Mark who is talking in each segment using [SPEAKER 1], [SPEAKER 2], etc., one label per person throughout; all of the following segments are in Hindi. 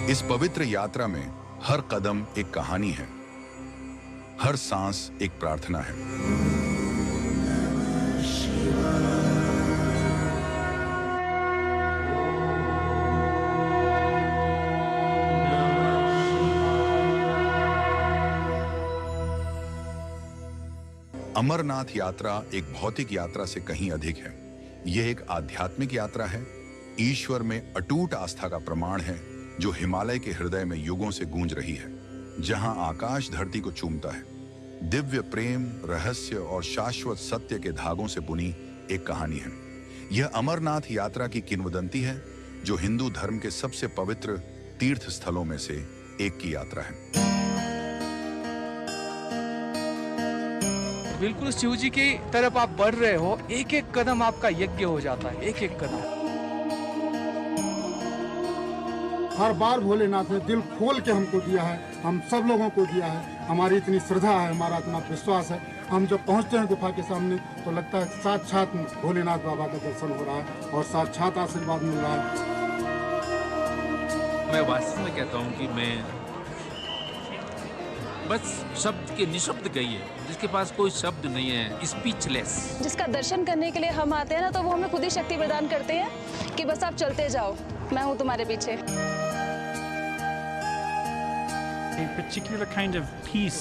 [SPEAKER 1] इस पवित्र यात्रा में हर कदम एक कहानी है, हर सांस एक प्रार्थना है। अमरनाथ यात्रा एक भौतिक यात्रा से कहीं अधिक है। यह एक आध्यात्मिक यात्रा है, ईश्वर में अटूट आस्था का प्रमाण है, जो हिमालय के हृदय में युगों से गूंज रही है, जहां आकाश धरती को चूमता है। दिव्य प्रेम, रहस्य और शाश्वत सत्य के धागों से बुनी एक कहानी है। यह अमरनाथ यात्रा की किंवदंती है, जो हिंदू धर्म के सबसे पवित्र तीर्थ स्थलों में से एक की यात्रा है।
[SPEAKER 2] बिल्कुल शिव जी की तरफ आप बढ़ रहे हो, एक एक कदम आपका यज्ञ हो जाता है, एक एक कदम।
[SPEAKER 3] हर बार भोलेनाथ ने दिल खोल के हमको दिया है, हम सब लोगों को दिया है। हमारी इतनी श्रद्धा है, हमारा इतना विश्वास है, हम जब पहुंचते हैं गुफा के सामने तो लगता है साक्षात भोलेनाथ बाबा का दर्शन हो रहा है और साक्षात आशीर्वाद मिल रहा है।
[SPEAKER 4] मैं वास्तव में कहता हूँ कि मैं बस शब्द के निशब्द गई है, जिसके पास कोई शब्द नहीं है, स्पीचलेस।
[SPEAKER 5] जिसका दर्शन करने के लिए हम आते हैं ना, तो वो हमें खुद ही शक्ति प्रदान करते हैं कि बस आप चलते जाओ, मैं हूँ तुम्हारे पीछे।
[SPEAKER 6] A particular kind of peace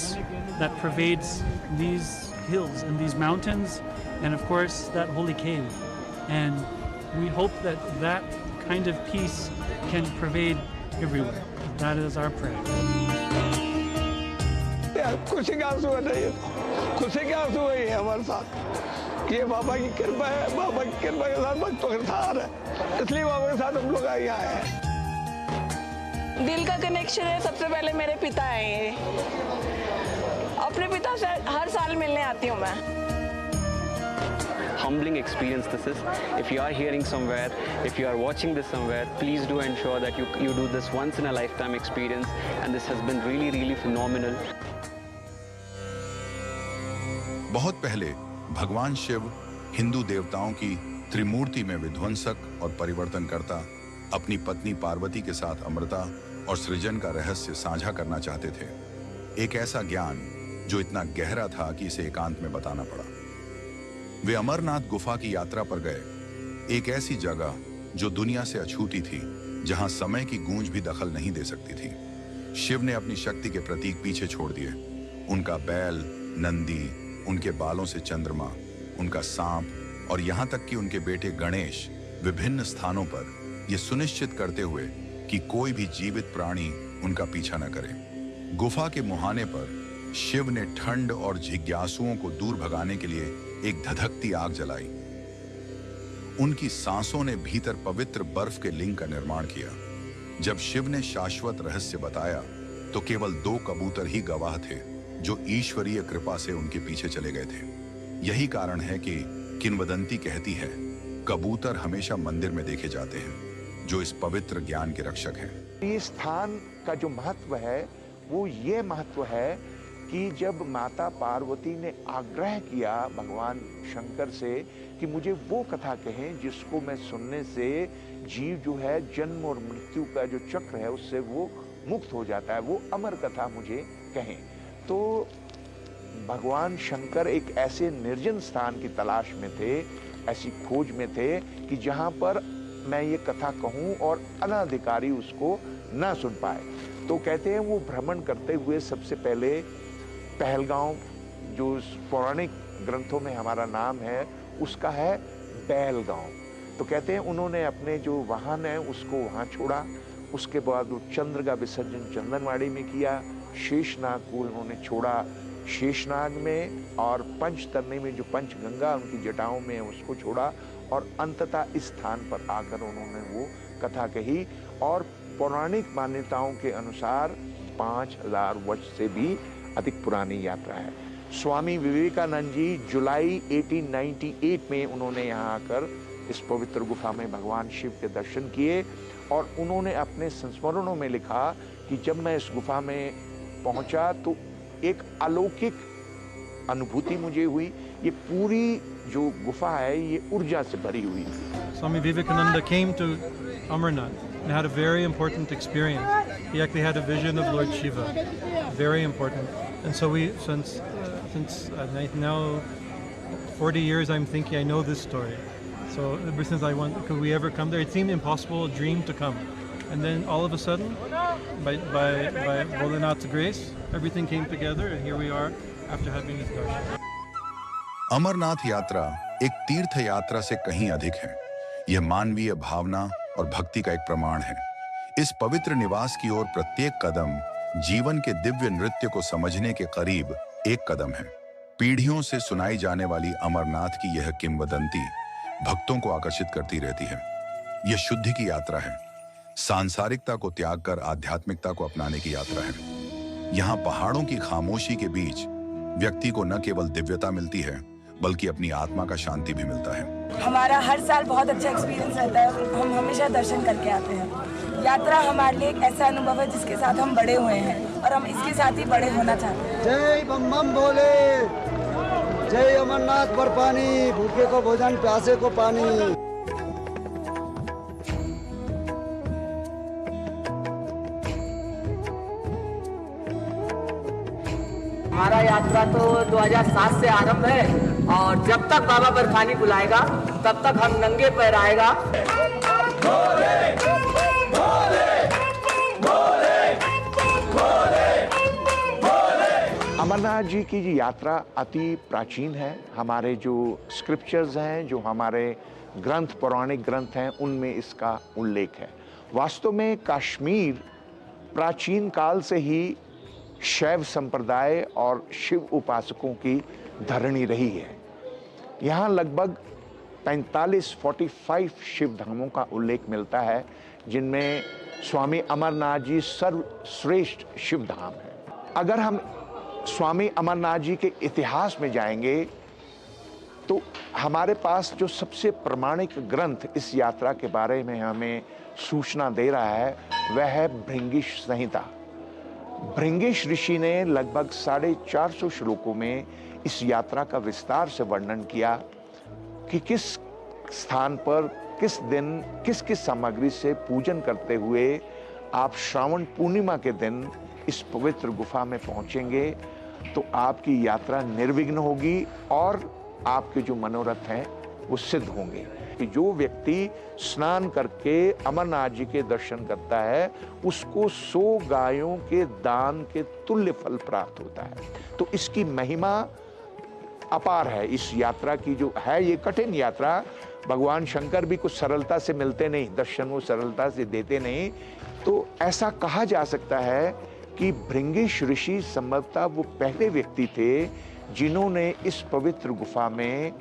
[SPEAKER 6] that pervades these hills and these mountains, and of course that holy cave. And we hope that that kind of peace can pervade everywhere. That is our prayer.
[SPEAKER 7] खुशी का आंसू है, खुशी के आंसू है हमारे साथ। ये बाबा की कृपा है, बाबा की कृपा के साथ भक्तों के साथ है, इसलिए बाबा के साथ हम लोग यहाँ आए हैं।
[SPEAKER 5] दिल का कनेक्शन है। सबसे पहले मेरे पिता हैं, ये अपने पिता से हर साल मिलने आती हूँ मैं।
[SPEAKER 8] Humbling experience this is. If you are hearing somewhere, if you are watching this somewhere, please do ensure that you do this once in a lifetime experience, and this has been really phenomenal.
[SPEAKER 1] बहुत पहले भगवान शिव हिंदू देवताओं की त्रिमूर्ति में विध्वंसक और परिवर्तनकर्ता अपनी पत्नी पार्वती के साथ अमृता और सृजन का रहस्य साझा करना चाहते थे। एक ऐसा ज्ञान जो इतना गहरा था कि इसे एकांत में बताना पड़ा। वे अमरनाथ गुफा की यात्रा पर गए, एक ऐसी जगह जो दुनिया से अछूती थी, जहां समय की गूंज भी दखल नहीं दे सकती थी। शिव ने अपनी शक्ति के प्रतीक पीछे छोड़ दिए, उनका बैल, नंदी, उनके बालों से चंद्रमा, उनका सांप और यहां तक कि उनके बेटे गणेश विभिन्न स्थानों पर यह सुनिश्चित करते हुए कि कोई भी जीवित प्राणी उनका पीछा न करे। गुफा के मुहाने पर शिव ने ठंड और जिज्ञासुओं को दूर भगाने के लिए एक धधकती आग जलाई। उनकी सांसों ने भीतर पवित्र बर्फ के लिंग का निर्माण किया। जब शिव ने शाश्वत रहस्य बताया तो केवल 2 कबूतर ही गवाह थे, जो ईश्वरीय कृपा से उनके पीछे चले गए थे। यही कारण है कि किंवदंती कहती है, कबूतर हमेशा मंदिर में देखे जाते हैं, जो इस पवित्र ज्ञान के रक्षक हैं।
[SPEAKER 7] इस स्थान का जो महत्व है वो ये महत्व है कि जब माता पार्वती ने आग्रह किया भगवान शंकर से कि मुझे वो कथा कहें जिसको मैं सुनने से जीव जो है जन्म और मृत्यु का जो चक्र है उससे वो मुक्त हो जाता है, वो अमर कथा मुझे कहें, तो भगवान शंकर एक ऐसे निर्जन स्थान की तलाश में थे, ऐसी खोज में थे कि जहां पर मैं ये कथा कहूं और अनाधिकारी उसको ना सुन पाए। तो कहते हैं वो भ्रमण करते हुए सबसे पहले पहलगांव, जो पौराणिक ग्रंथों में हमारा नाम है, उसका है बैलगांव। तो कहते हैं उन्होंने अपने जो वाहन है उसको वहाँ छोड़ा। उसके बाद वो चंद्र का विसर्जन चंदनवाड़ी में किया, शेषनाग को उन्होंने छोड़ा शेषनाग में, और पंचतरणी में जो पंचगंगा उनकी जटाओं में है उसको छोड़ा, और अंततः इस स्थान पर आकर उन्होंने वो कथा कही। और पौराणिक मान्यताओं के अनुसार 5000 वर्ष से भी अधिक पुरानी यात्रा है। स्वामी विवेकानंद जी जुलाई 1898 में उन्होंने यहाँ आकर इस पवित्र गुफा में भगवान शिव के दर्शन किए, और उन्होंने अपने संस्मरणों में लिखा कि जब मैं इस गुफा में पहुंचा तो एक अलौकिक अनुभूति मुझे हुई। ये पूरी जो गुफा है ये ऊर्जा से भरी हुई थी।
[SPEAKER 6] Swami Vivekananda came to Amarnath and had a very important experience. He actually had a vision of Lord Shiva, very important. And so we, since now 40 years, I'm thinking I know this story. So ever since could we ever come there? It seemed impossible, a dream to come. And then all of a sudden, by Bholenath's grace, everything came together, and here we are after having this darshan.
[SPEAKER 1] Amarnath यात्रा एक तीर्थ यात्रा से कहीं अधिक है। यह मानवीय भावना और भक्ति का एक प्रमाण है। इस पवित्र निवास की ओर प्रत्येक कदम जीवन के दिव्य नृत्य को समझने के करीब एक कदम है। पीढ़ियों से सुनाई जाने वाली अमरनाथ की यह किंवदंती भक्तों को आकर्षित करती रहती है। यह शुद्धि की यात्रा है, सांसारिकता को त्याग कर आध्यात्मिकता को अपनाने की यात्रा है। यहाँ पहाड़ों की खामोशी के बीच व्यक्ति को न केवल दिव्यता मिलती है, बल्कि अपनी आत्मा का शांति भी मिलता है।
[SPEAKER 9] हमारा हर साल बहुत अच्छा एक्सपीरियंस रहता है। हम हमेशा दर्शन करके आते हैं। यात्रा हमारे लिए एक ऐसा अनुभव है जिसके साथ हम बड़े हुए हैं और हम इसके साथ ही बड़े होना चाहते हैं।
[SPEAKER 10] जय बम बम भोले, जय अमरनाथ पर पानी, भूखे को भोजन, प्यासे को पानी।
[SPEAKER 11] हमारा यात्रा तो 2007 से आरंभ है और जब तक बाबा बर्फानी बुलाएगा तब तक हम नंगे पैर आएगा।
[SPEAKER 7] अमरनाथ जी की जी यात्रा अति प्राचीन है। हमारे जो स्क्रिप्चर्स हैं, जो हमारे ग्रंथ, पौराणिक ग्रंथ हैं, उनमें इसका उल्लेख है। वास्तव में कश्मीर प्राचीन काल से ही शैव संप्रदाय और शिव उपासकों की धरणी रही है। यहाँ लगभग 45 शिव धामों का उल्लेख मिलता है, जिनमें स्वामी अमरनाथ जी सर्वश्रेष्ठ शिव धाम है। अगर हम स्वामी अमरनाथ जी के इतिहास में जाएंगे तो हमारे पास जो सबसे प्रमाणिक ग्रंथ इस यात्रा के बारे में हमें सूचना दे रहा है वह है भृंगिश संहिता। भृंगिश ऋषि ने लगभग 450 श्लोकों में इस यात्रा का विस्तार से वर्णन किया कि किस स्थान पर, किस दिन, किस किस सामग्री से पूजन करते हुए आप श्रावण पूर्णिमा के दिन इस पवित्र गुफा में पहुंचेंगे तो आपकी यात्रा निर्विघ्न होगी और आपके जो मनोरथ हैं वो सिद्ध होंगे। कि जो व्यक्ति स्नान करके अमरनाथ जी के दर्शन करता है उसको 100 गायों के दान के तुल्य फल प्राप्त होता है। तो इसकी महिमा अपार है। इस यात्रा की जो है, ये कठिन यात्रा, भगवान शंकर भी कुछ सरलता से मिलते नहीं, दर्शन वो सरलता से देते नहीं। तो ऐसा कहा जा सकता है कि भृंगिश ऋषि संभवतः वो पहले व्यक्ति थे जिन्होंने इस पवित्र गुफा में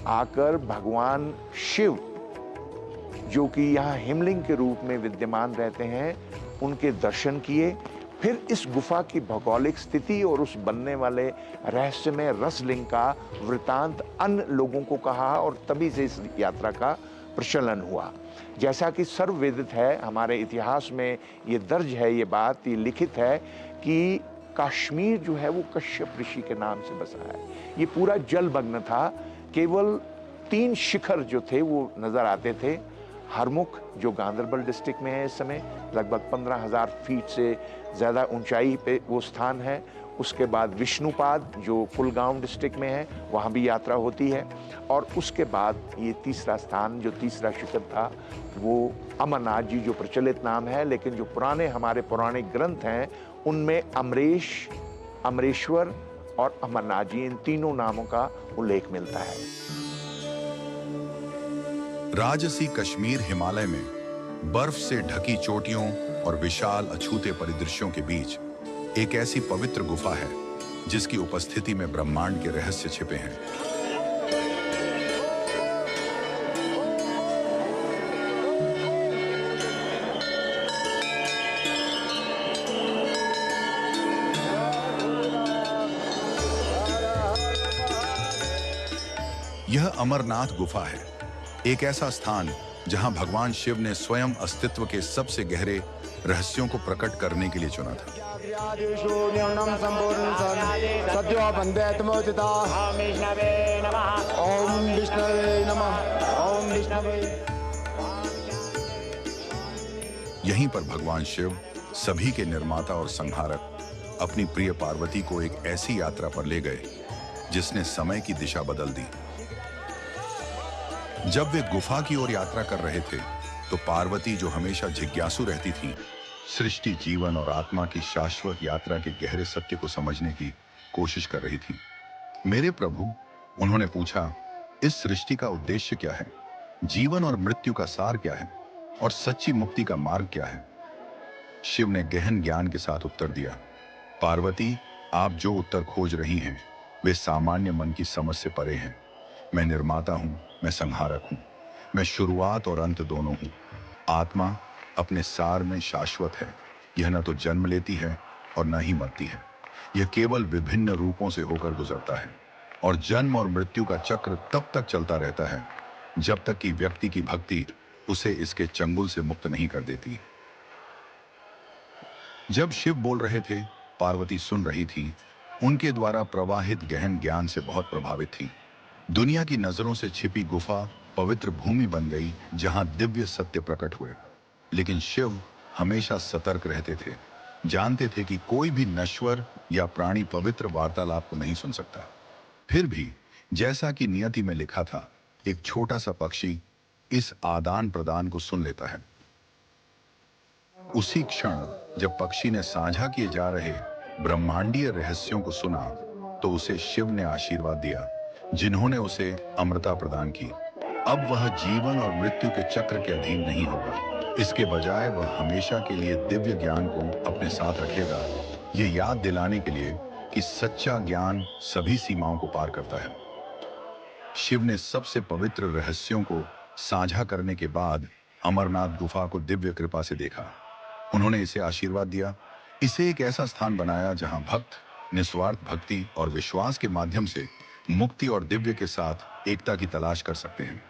[SPEAKER 7] आकर भगवान शिव, जो कि यहाँ हिमलिंग के रूप में विद्यमान रहते हैं, उनके दर्शन किए। फिर इस गुफा की भौगोलिक स्थिति और उस बनने वाले रहस्यमय रसलिंग का वृतांत अन्य लोगों को कहा और तभी से इस यात्रा का प्रचलन हुआ। जैसा कि सर्ववेदित है, हमारे इतिहास में ये दर्ज है, ये बात ये लिखित है कि कश्मीर जो है वो कश्यप ऋषि के नाम से बसा है। ये पूरा जलमग्न था। केवल 3 शिखर जो थे वो नजर आते थे। हरमुख जो गांधरबल डिस्ट्रिक्ट में है इस समय, लगभग 15,000 फीट से ज़्यादा ऊंचाई पे वो स्थान है। उसके बाद विष्णुपाद जो कुलगांव डिस्ट्रिक्ट में है, वहाँ भी यात्रा होती है। और उसके बाद ये तीसरा स्थान, जो तीसरा शिखर था, वो अमरनाथ जी जो प्रचलित नाम है, लेकिन जो पुराने हमारे पौराणिक ग्रंथ हैं उनमें अमरेश, अमरेश्वर और अमरनाथ जी, इन तीनों नामों का उल्लेख मिलता है।
[SPEAKER 1] राजसी कश्मीर हिमालय में बर्फ से ढकी चोटियों और विशाल अछूते परिदृश्यों के बीच एक ऐसी पवित्र गुफा है जिसकी उपस्थिति में ब्रह्मांड के रहस्य छिपे हैं। यह अमरनाथ गुफा है, एक ऐसा स्थान जहां भगवान शिव ने स्वयं अस्तित्व के सबसे गहरे रहस्यों को प्रकट करने के लिए चुना था। यहीं पर भगवान शिव, सभी के निर्माता और संहारक, अपनी प्रिय पार्वती को एक ऐसी यात्रा पर ले गए जिसने समय की दिशा बदल दी। जब वे गुफा की ओर यात्रा कर रहे थे तो पार्वती, जो हमेशा जिज्ञासु रहती थी, सृष्टि, जीवन और आत्मा की शाश्वत यात्रा के गहरे सत्य को समझने की कोशिश कर रही थी। मेरे प्रभु, उन्होंने पूछा, इस सृष्टि का उद्देश्य क्या है? जीवन और मृत्यु का सार क्या है? और सच्ची मुक्ति का मार्ग क्या है? शिव ने गहन ज्ञान के साथ उत्तर दिया, पार्वती, आप जो उत्तर खोज रही हैं वे सामान्य मन की समझ से परे हैं। मैं निर्माता हूं, मैं संहारक हूं, मैं शुरुआत और अंत दोनों हूं। आत्मा अपने सार में शाश्वत है। यह न तो जन्म लेती है और न ही मरती है। यह केवल विभिन्न रूपों से होकर गुजरता है और जन्म और मृत्यु का चक्र तब तक चलता रहता है जब तक कि व्यक्ति की भक्ति उसे इसके चंगुल से मुक्त नहीं कर देती। जब शिव बोल रहे थे, पार्वती सुन रही थी। उनके द्वारा प्रवाहित गहन ज्ञान से बहुत प्रभावित थी। दुनिया की नजरों से छिपी गुफा पवित्र भूमि बन गई जहां दिव्य सत्य प्रकट हुए। लेकिन शिव हमेशा सतर्क रहते थे, जानते थे कि कोई भी नश्वर या प्राणी पवित्र वार्तालाप को नहीं सुन सकता। फिर भी जैसा कि नियति में लिखा था, एक छोटा सा पक्षी इस आदान प्रदान को सुन लेता है। उसी क्षण जब पक्षी ने साझा किए जा रहे ब्रह्मांडीय रहस्यों को सुना तो उसे शिव ने आशीर्वाद दिया, जिन्होंने उसे अमृता प्रदान की। अब वह जीवन और मृत्यु के चक्र के अधीन नहीं होगा। इसके बजाय वह हमेशा के लिए दिव्य ज्ञान को अपने साथ रखेगा, ये याद दिलाने के लिए कि सच्चा ज्ञान सभी सीमाओं को पार करता है। शिव ने सबसे पवित्र रहस्यों को साझा करने के बाद अमरनाथ गुफा को दिव्य कृपा से देखा। उन्होंने इसे आशीर्वाद दिया, इसे एक ऐसा स्थान बनाया जहां भक्त निस्वार्थ भक्ति और विश्वास के माध्यम से मुक्ति और दिव्य के साथ एकता की तलाश कर सकते हैं।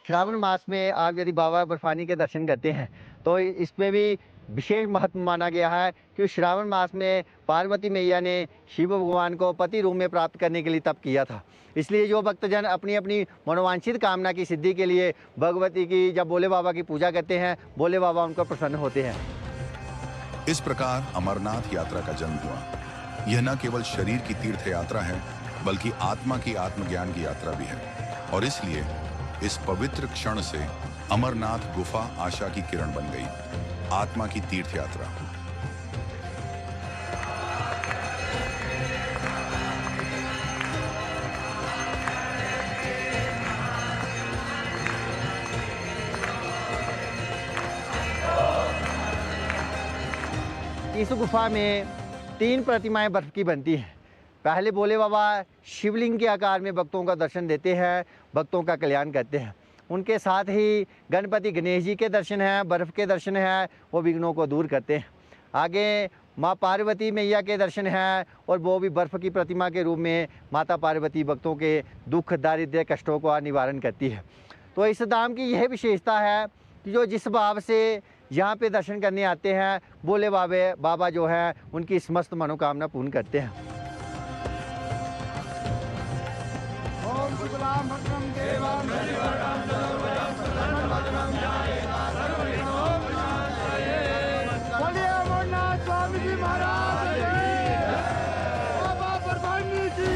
[SPEAKER 12] श्रावण मास में आप यदि बाबा बर्फानी के दर्शन करते हैं तो इसमें भी विशेष महत्व माना गया है कि श्रावण मास में पार्वती मैया ने शिव भगवान को पति रूप में प्राप्त करने के लिए तप किया था। इसलिए जो भक्तजन अपनी अपनी मनोवांछित कामना की सिद्धि के लिए भगवती की जब भोले बाबा की पूजा करते हैं, भोले बाबा उनको प्रसन्न होते हैं।
[SPEAKER 1] इस प्रकार अमरनाथ यात्रा का जन्म हुआ। यह न केवल शरीर की तीर्थ यात्रा है, बल्कि आत्मा की आत्मज्ञान की यात्रा भी है। और इसलिए इस पवित्र क्षण से अमरनाथ गुफा आशा की किरण बन गई, आत्मा की तीर्थ यात्रा।
[SPEAKER 12] इस गुफा में 3 प्रतिमाएं बर्फ की बनती हैं। पहले भोले बाबा शिवलिंग के आकार में भक्तों का दर्शन देते हैं, भक्तों का कल्याण करते हैं। उनके साथ ही गणपति गणेश जी के दर्शन हैं, बर्फ़ के दर्शन हैं, वो विघ्नों को दूर करते हैं। आगे माँ पार्वती मैया के दर्शन हैं और वो भी बर्फ़ की प्रतिमा के रूप में माता पार्वती भक्तों के दुख, दारिद्र्य, कष्टों का निवारण करती है। तो इस धाम की यह विशेषता है कि जो जिस भाव से यहाँ पे दर्शन करने आते हैं, भोले बाबा जो है उनकी समस्त मनोकामना पूर्ण करते हैं।
[SPEAKER 3] ओम शुक्लाम भद्रम देवम बोलिए अमरनाथ स्वामी जी महाराज की, बाबा बर्फानी की,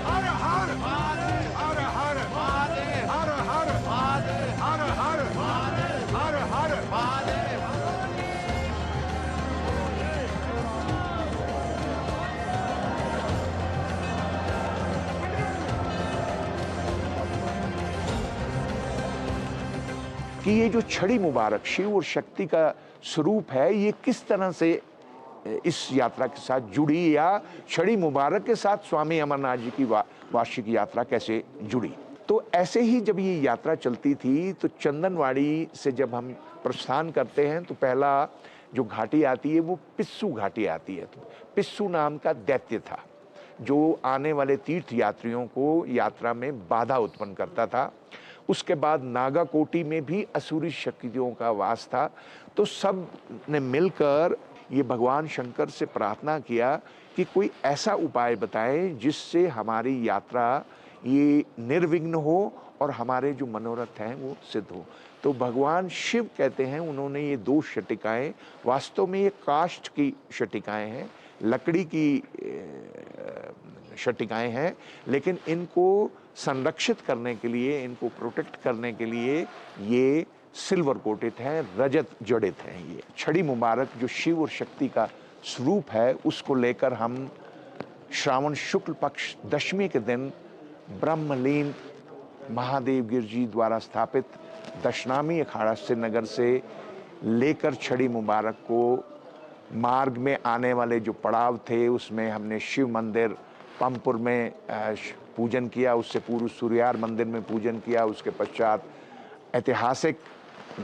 [SPEAKER 3] हर हर महादेव, हर हर महादेव, हर हर महादेव, हर हर महादेव, हर हर महादेव।
[SPEAKER 7] कि ये जो छड़ी मुबारक शिव और शक्ति का स्वरूप है, ये किस तरह से इस यात्रा के साथ जुड़ी, या छड़ी मुबारक के साथ स्वामी अमरनाथ जी की वार्षिक यात्रा कैसे जुड़ी। तो ऐसे ही जब ये यात्रा चलती थी तो चंदनवाड़ी से जब हम प्रस्थान करते हैं तो पहला जो घाटी आती है वो पिस्सू घाटी आती है। तो पिस्सू नाम का दैत्य था जो आने वाले तीर्थ यात्रियों को यात्रा में बाधा उत्पन्न करता था। उसके बाद नागाकोटी में भी असुरी शक्तियों का वास था। तो सब ने मिलकर ये भगवान शंकर से प्रार्थना किया कि कोई ऐसा उपाय बताएं जिससे हमारी यात्रा ये निर्विघ्न हो और हमारे जो मनोरथ हैं वो सिद्ध हो। तो भगवान शिव कहते हैं, उन्होंने ये 2 शटिकाएं, वास्तव में ये काष्ठ की शटिकाएं हैं, लकड़ी की शटिकाएं हैं, लेकिन इनको संरक्षित करने के लिए, इनको प्रोटेक्ट करने के लिए ये सिल्वर कोटेड है, रजत जड़ित है। ये छड़ी मुबारक जो शिव और शक्ति का स्वरूप है, उसको लेकर हम श्रावण शुक्ल पक्ष दशमी के दिन ब्रह्मलीन महादेव गिर जी द्वारा स्थापित दशनामी अखाड़ा श्रीनगर से लेकर छड़ी मुबारक को मार्ग में आने वाले जो पड़ाव थे, उसमें हमने शिव मंदिर पंपुर में पूजन किया, उससे पूर्व सूर्यार मंदिर में पूजन किया, उसके पश्चात ऐतिहासिक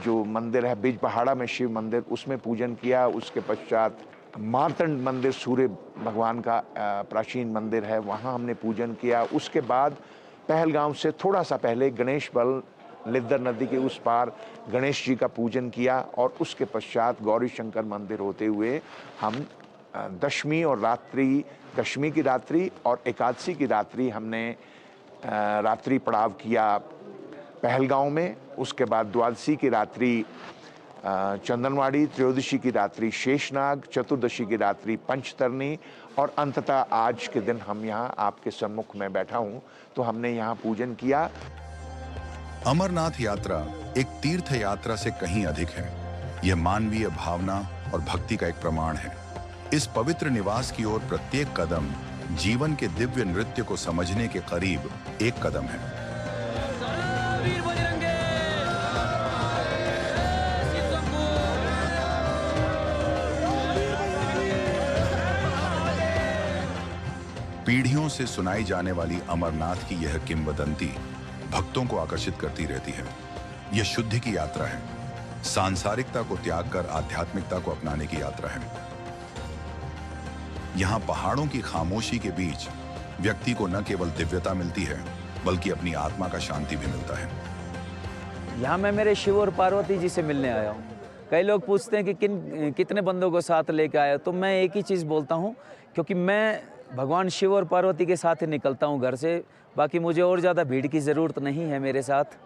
[SPEAKER 7] जो मंदिर है बिजपहाड़ा में शिव मंदिर, उसमें पूजन किया, उसके पश्चात मार्तंड मंदिर सूर्य भगवान का प्राचीन मंदिर है, वहाँ हमने पूजन किया। उसके बाद पहलगांव से थोड़ा सा पहले गणेश बल लिद्दर नदी के उस पार गणेश जी का पूजन किया और उसके पश्चात गौरी शंकर मंदिर होते हुए हम दशमी और रात्रि, दशमी की रात्रि और एकादशी की रात्रि हमने रात्रि पड़ाव किया पहलगांव में। उसके बाद द्वादशी की रात्रि चंदनवाड़ी, त्रयोदशी की रात्रि शेषनाग, चतुर्दशी की रात्रि पंचतरणी और अंततः आज के दिन हम यहाँ आपके सम्मुख में बैठा हूँ तो हमने यहाँ पूजन किया।
[SPEAKER 1] अमरनाथ यात्रा एक तीर्थ यात्रा से कहीं अधिक है। यह मानवीय भावना और भक्ति का एक प्रमाण है। इस पवित्र निवास की ओर प्रत्येक कदम जीवन के दिव्य नृत्य को समझने के करीब एक कदम है। पीढ़ियों से सुनाई जाने वाली अमरनाथ की यह किंवदंती भक्तों को आकर्षित करती रहती है। यह शुद्धि की यात्रा है, सांसारिकता को त्याग कर आध्यात्मिकता को अपनाने की यात्रा है। यहाँ पहाड़ों की खामोशी के बीच व्यक्ति को न केवल दिव्यता मिलती है बल्कि अपनी आत्मा का शांति भी मिलता है।
[SPEAKER 13] यहाँ मैं मेरे शिव और पार्वती जी से मिलने आया हूँ। कई लोग पूछते हैं कि कितने बंदों को साथ लेकर आया, तो मैं एक ही चीज़ बोलता हूँ, क्योंकि मैं भगवान शिव और पार्वती के साथ ही निकलता हूँ घर से। बाकी मुझे और ज़्यादा भीड़ की ज़रूरत नहीं है मेरे साथ,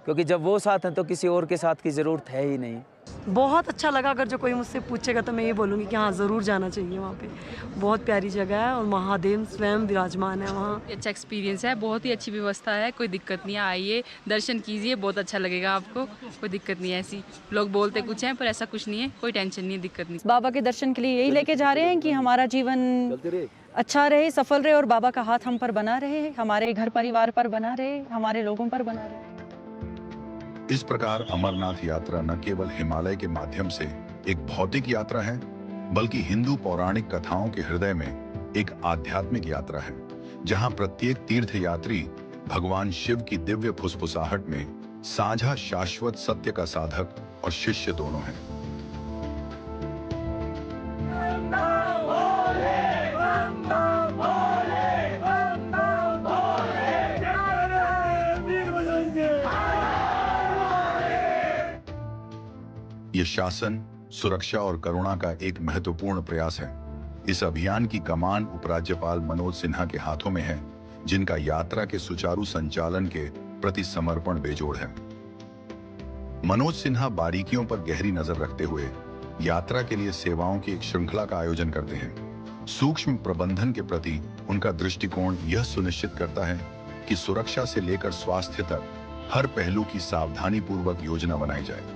[SPEAKER 13] क्योंकि जब वो साथ हैं तो किसी और के साथ की ज़रूरत है ही नहीं।
[SPEAKER 14] बहुत अच्छा लगा। अगर जो कोई मुझसे पूछेगा तो मैं ये बोलूँगी कि हाँ, ज़रूर जाना चाहिए वहाँ पे। बहुत प्यारी जगह है और महादेव स्वयं विराजमान है वहाँ।
[SPEAKER 15] अच्छा एक्सपीरियंस है, बहुत ही अच्छी व्यवस्था है, कोई दिक्कत नहीं है। आइए, दर्शन कीजिए, बहुत अच्छा लगेगा आपको, कोई दिक्कत नहीं है। ऐसी लोग बोलते कुछ हैं पर ऐसा कुछ नहीं है, कोई टेंशन नहीं है, दिक्कत नहीं।
[SPEAKER 16] बाबा के दर्शन के लिए यही लेके जा रहे हैं कि हमारा जीवन अच्छा रहे, सफल रहे और बाबा का हाथ हम पर बना रहे, हमारे घर परिवार पर बना रहे, हमारे लोगों पर बना रहे।
[SPEAKER 1] इस प्रकार अमरनाथ यात्रा न केवल हिमालय के माध्यम से एक भौतिक यात्रा है, बल्कि हिंदू पौराणिक कथाओं के हृदय में एक आध्यात्मिक यात्रा है, जहां प्रत्येक तीर्थयात्री भगवान शिव की दिव्य फुसफुसाहट में साझा शाश्वत सत्य का साधक और शिष्य दोनों हैं। ये शासन, सुरक्षा और करुणा का एक महत्वपूर्ण प्रयास है। इस अभियान की कमान उपराज्यपाल मनोज सिन्हा के हाथों में है, जिनका यात्रा के सुचारू संचालन के प्रति समर्पण बेजोड़ है। मनोज सिन्हा बारीकियों पर गहरी नजर रखते हुए यात्रा के लिए सेवाओं की एक श्रृंखला का आयोजन करते हैं। सूक्ष्म प्रबंधन के प्रति उनका दृष्टिकोण यह सुनिश्चित करता है कि सुरक्षा से लेकर स्वास्थ्य तक हर पहलू की सावधानी पूर्वक योजना बनाई जाए।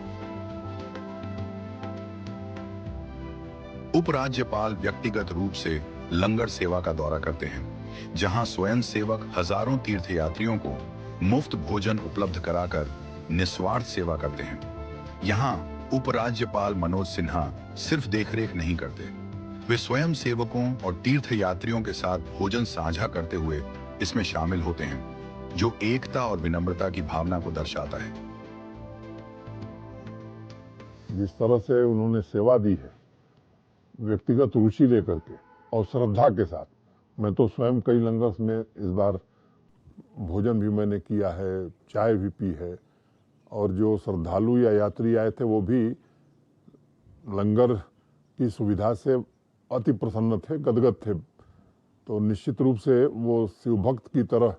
[SPEAKER 1] उपराज्यपाल व्यक्तिगत रूप से लंगर सेवा का दौरा करते हैं, जहां स्वयं सेवक हजारों तीर्थयात्रियों को मुफ्त भोजन उपलब्ध कराकर निस्वार्थ सेवा करते हैं। यहां उपराज्यपाल मनोज सिन्हा सिर्फ देखरेख नहीं करते, वे स्वयं सेवकों और तीर्थयात्रियों के साथ भोजन साझा करते हुए इसमें शामिल होते हैं, जो एकता और विनम्रता की भावना को दर्शाता है।
[SPEAKER 17] जिस तरह से उन्होंने सेवा दी है व्यक्तिगत रुचि लेकर के और श्रद्धा के साथ, मैं तो स्वयं कई लंगर में इस बार भोजन भी मैंने किया है, चाय भी पी है, और जो श्रद्धालु या यात्री आए थे वो भी लंगर की सुविधा से अति प्रसन्न थे, गदगद थे। तो निश्चित रूप से वो शिव भक्त की तरह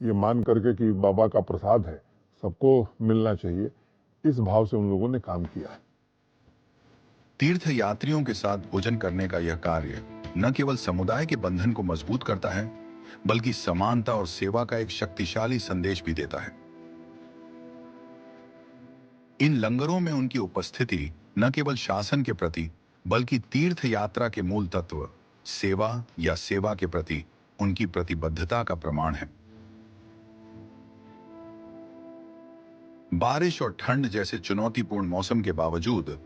[SPEAKER 17] ये मान करके कि बाबा का प्रसाद है, सबको मिलना चाहिए, इस भाव से उन लोगों ने काम किया है।
[SPEAKER 1] तीर्थ यात्रियों के साथ भोजन करने का यह कार्य न केवल समुदाय के बंधन को मजबूत करता है, बल्कि समानता और सेवा का एक शक्तिशाली संदेश भी देता है। इन लंगरों में उनकी उपस्थिति न केवल शासन के प्रति, बल्कि तीर्थ यात्रा के मूल तत्व सेवा या सेवा के प्रति उनकी प्रतिबद्धता का प्रमाण है। बारिश और ठंड जैसे चुनौतीपूर्ण मौसम के बावजूद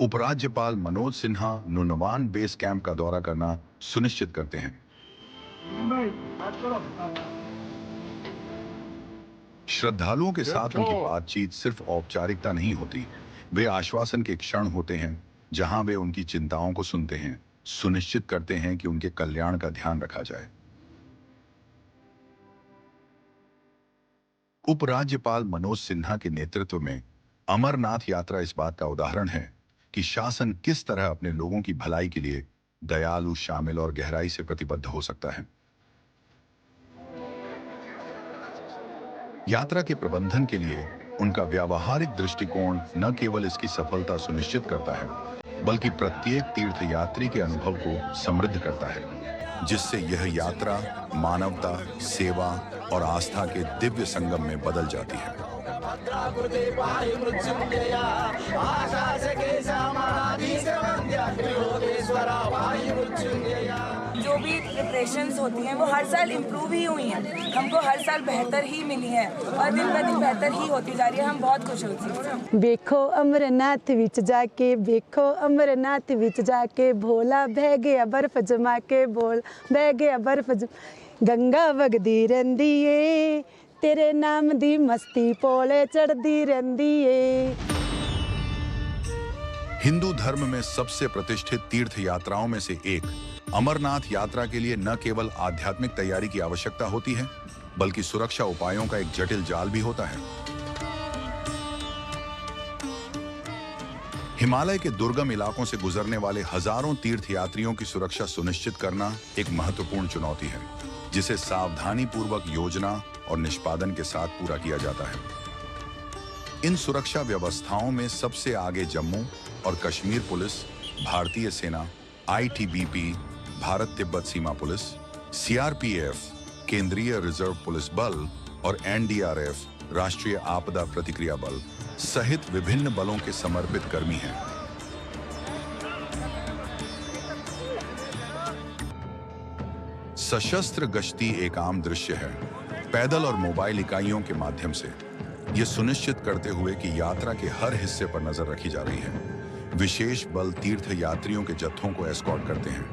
[SPEAKER 1] उपराज्यपाल मनोज सिन्हा नुनवान बेस कैंप का दौरा करना सुनिश्चित करते हैं। श्रद्धालुओं के साथ उनकी बातचीत सिर्फ औपचारिकता नहीं होती, वे आश्वासन के क्षण होते हैं जहां वे उनकी चिंताओं को सुनते हैं, सुनिश्चित करते हैं कि उनके कल्याण का ध्यान रखा जाए। उपराज्यपाल मनोज सिन्हा के नेतृत्व में अमरनाथ यात्रा इस बात का उदाहरण है कि शासन किस तरह अपने लोगों की भलाई के लिए दयालु, शामिल और गहराई से प्रतिबद्ध हो सकता है। यात्रा के प्रबंधन के लिए उनका व्यावहारिक दृष्टिकोण न केवल इसकी सफलता सुनिश्चित करता है, बल्कि प्रत्येक तीर्थयात्री के अनुभव को समृद्ध करता है, जिससे यह यात्रा मानवता, सेवा और आस्था के दिव्य संगम में बदल जाती है।
[SPEAKER 9] जो भी प्रिपरेशंस होती हैं वो हर साल इम्प्रूव ही हुई हैं, हमको हर साल बेहतर ही मिली है और दिन ब दिन बेहतर ही होती जा रही है। हम बहुत खुश होते हैं।
[SPEAKER 18] देखो अमरनाथ विच जाके, देखो अमरनाथ विच जाके, भोला बह गया बर्फ जमा के, बोल बह गया बर्फ गंगा वगदी रहिंदी ए, तेरे नाम दी मस्ती पोले चढ़दी रहिंदी ए।
[SPEAKER 1] हिंदू धर्म में सबसे प्रतिष्ठित तीर्थ यात्राओं में से एक अमरनाथ यात्रा के लिए न केवल आध्यात्मिक तैयारी की आवश्यकता होती है, बल्कि सुरक्षा उपायों का एक जटिल जाल भी होता है। हिमालय के दुर्गम इलाकों से गुजरने वाले हजारों तीर्थयात्रियों की सुरक्षा सुनिश्चित करना एक महत्वपूर्ण चुनौती है, जिसे सावधानी पूर्वक योजना और निष्पादन के साथ पूरा किया जाता है। इन सुरक्षा व्यवस्थाओं में सबसे आगे जम्मू और कश्मीर पुलिस, भारतीय सेना, ITBP, भारत तिब्बत सीमा पुलिस, CRPF, केंद्रीय रिजर्व पुलिस बल और NDRF, राष्ट्रीय आपदा प्रतिक्रिया बल सहित विभिन्न बलों के समर्पित कर्मी हैं। सशस्त्र गश्ती एक आम दृश्य है। पैदल और मोबाइल इकाइयों के माध्यम से यह सुनिश्चित करते हुए कि यात्रा के हर हिस्से पर नजर रखी जा रही है। विशेष बल तीर्थ यात्रियों के जत्थों को एस्कॉर्ट करते हैं,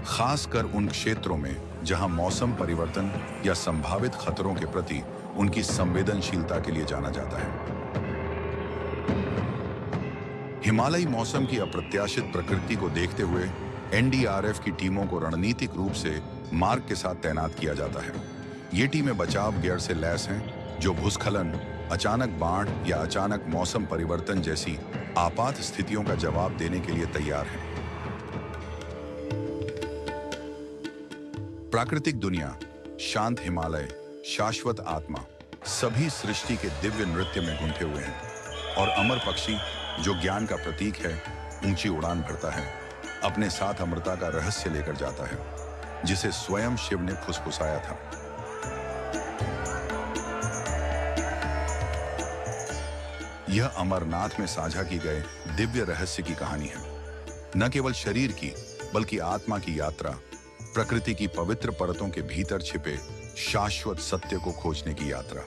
[SPEAKER 1] खासकर उन क्षेत्रों में जहां मौसम परिवर्तन या संभावित खतरों के प्रति उनकी संवेदनशीलता के लिए जाना जाता है। हिमालयी मौसम की अप्रत्याशित प्रकृति को देखते हुए NDRF की टीमों को रणनीतिक रूप से मार्ग के साथ तैनात किया जाता है। ये टीमें बचाव गियर से लैस हैं, जो भूस्खलन, अचानक बाढ़ या अचानक मौसम परिवर्तन जैसी आपात स्थितियों का जवाब देने के लिए तैयार हैं। प्राकृतिक दुनिया, शांत हिमालय, शाश्वत आत्मा, सभी सृष्टि के दिव्य नृत्य में गुंथे हुए हैं, और अमर पक्षी जो ज्ञान का प्रतीक है, ऊंची उड़ान भरता है, अपने साथ अमरता का रहस्य लेकर जाता है, जिसे स्वयं शिव ने फुसफुसाया था। यह अमरनाथ में साझा की गए दिव्य रहस्य की कहानी है, न केवल शरीर की बल्कि आत्मा की यात्रा, प्रकृति की पवित्र परतों के भीतर छिपे शाश्वत सत्य को खोजने की यात्रा।